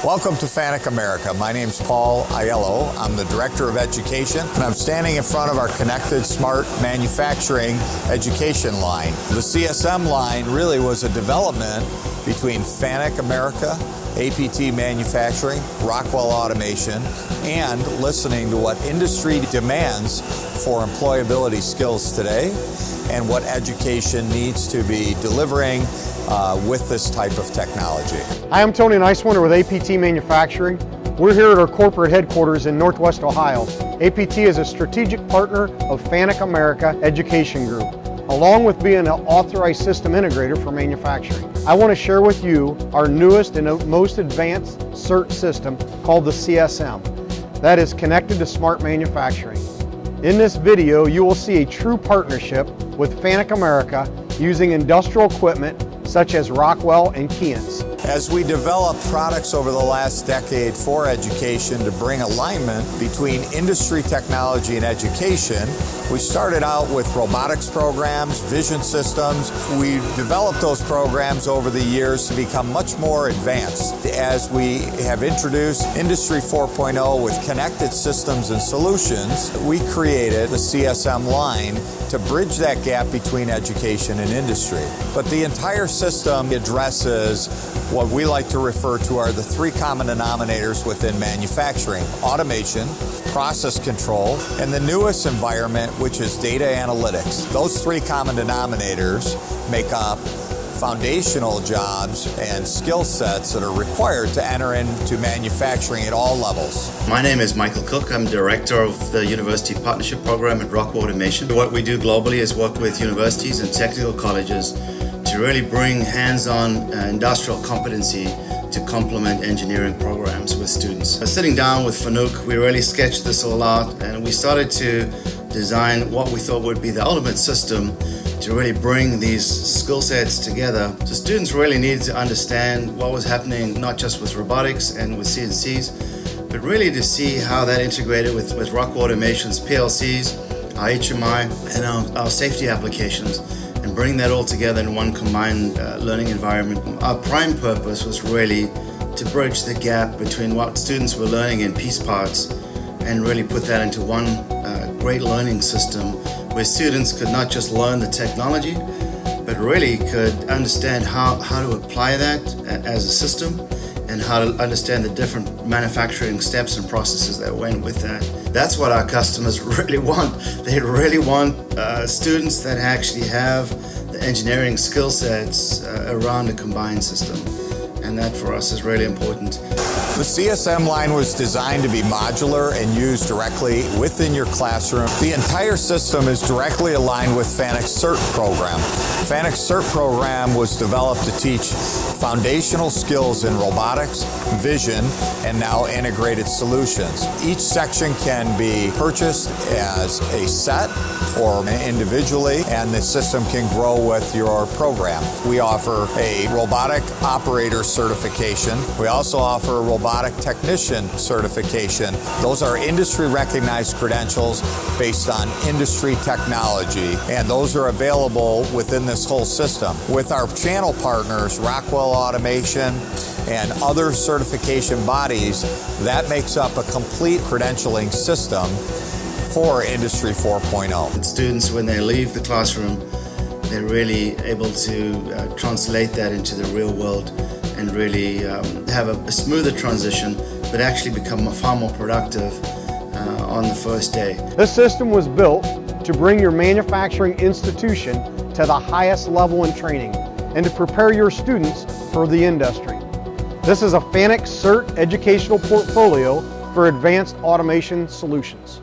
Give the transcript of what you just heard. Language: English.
Welcome to Fanuc America. My name's Paul Aiello. I'm the Director of Education, and I'm standing in front of our Connected Smart Manufacturing Education line. The CSM line really was a development between Fanuc America, APT Manufacturing, Rockwell Automation, and listening to what industry demands for employability skills today and what education needs to be delivering with this type of technology. Hi, I'm Tony Nicewinder with APT Manufacturing. We're here at our corporate headquarters in Northwest Ohio. APT is a strategic partner of Fanuc America Education Group, along with being an authorized system integrator for manufacturing. I want to share with you our newest and most advanced Cert system called the CSM. That is Connected to Smart Manufacturing. In this video, you will see a true partnership with Fanuc America using industrial equipment such as Rockwell and Keyence. As we develop products over the last decade for education to bring alignment between industry, technology, and education, we started out with robotics programs, vision systems. We developed those programs over the years to become much more advanced. As we have introduced Industry 4.0 with connected systems and solutions, we created the CSM line to bridge that gap between education and industry. But the entire system addresses what we like to refer to are the three common denominators within manufacturing: automation, process control, and the newest environment, which is data analytics. Those three common denominators make up foundational jobs and skill sets that are required to enter into manufacturing at all levels. My name is Michael Cook. I'm Director of the University Partnership Program at Rockwell Automation. What we do globally is work with universities and technical colleges to really bring hands-on industrial competency to complement engineering programs with students. Sitting down with Fanuc, we really sketched this all out, and we started to design what we thought would be the ultimate system to really bring these skill sets together. So students really needed to understand what was happening, not just with robotics and with CNCs, but really to see how that integrated with Rockwell Automation's PLCs, our HMI, and our safety applications, and bring that all together in one combined learning environment. Our prime purpose was really to bridge the gap between what students were learning in piece parts and really put that into one great learning system where students could not just learn the technology, but really could understand how to apply that as a system and how to understand the different manufacturing steps and processes that went with that. That's what our customers really want. They really want students that actually have the engineering skill sets around a combined system. And that for us is really important. The CSM line was designed to be modular and used directly within your classroom. The entire system is directly aligned with Fanuc's Cert program. Fanuc's Cert program was developed to teach foundational skills in robotics, vision, and now integrated solutions. Each section can be purchased as a set or individually, and the system can grow with your program. We offer a robotic operator certification. We also offer a robotic technician certification. Those are industry recognized credentials based on industry technology, and those are available within this whole system. With our channel partners, Rockwell Automation and other certification bodies, that makes up a complete credentialing system for Industry 4.0. Students, when they leave the classroom, they're really able to translate that into the real world and really have a smoother transition, but actually become far more productive on the first day. This system was built to bring your manufacturing institution to the highest level in training and to prepare your students for the industry. This is a Fanuc Cert educational portfolio for advanced automation solutions.